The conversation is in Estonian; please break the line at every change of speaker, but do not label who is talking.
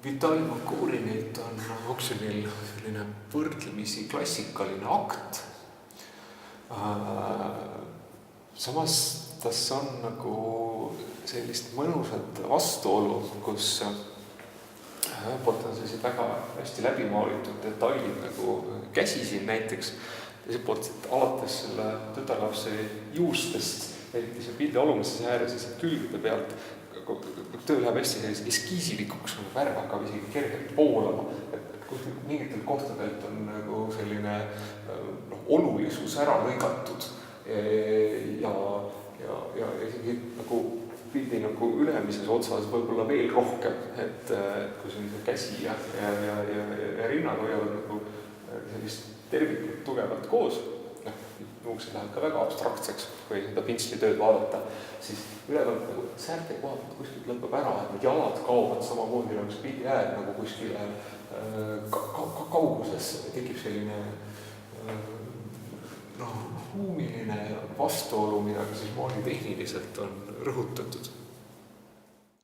Vitaly Makurinilt on oksjonil selline võrdlemisi klassikaline akt. Samas tas on nagu sellist mõnusat vastuolu, kus poolt on sellised väga hästi läbimaalitud detailid nagu käsi siin näiteks, teiselt poolt alates selle tütarlapse juustest, eriti see pildi alumises ääres ja see külgede pealt, töö läheb hästi sellise eskiisilikuks, värv hakkab isegi kergelt poolama, et mingitel kohtadelt on nagu selline olulisus ära lõigatud ja isegi nagu pildi nagu ülemises otsas võib-olla veel rohkem, et kui sellise käsi ja rinnad hoiavad nagu sellist tervikut tugevalt koos, muuks läheb ka väga abstraktseks, kui seda pintslitööd vaadata, siis ülevalt nagu säärte koha pealt kuskilt lõpeb ära, et need jalad kaovad samamoodi nagu see pildi äär nagu kuskile kaugusesse, tekib selline ruumiline vastuolu, mida ka siis moodi tehniliselt on rõhutatud.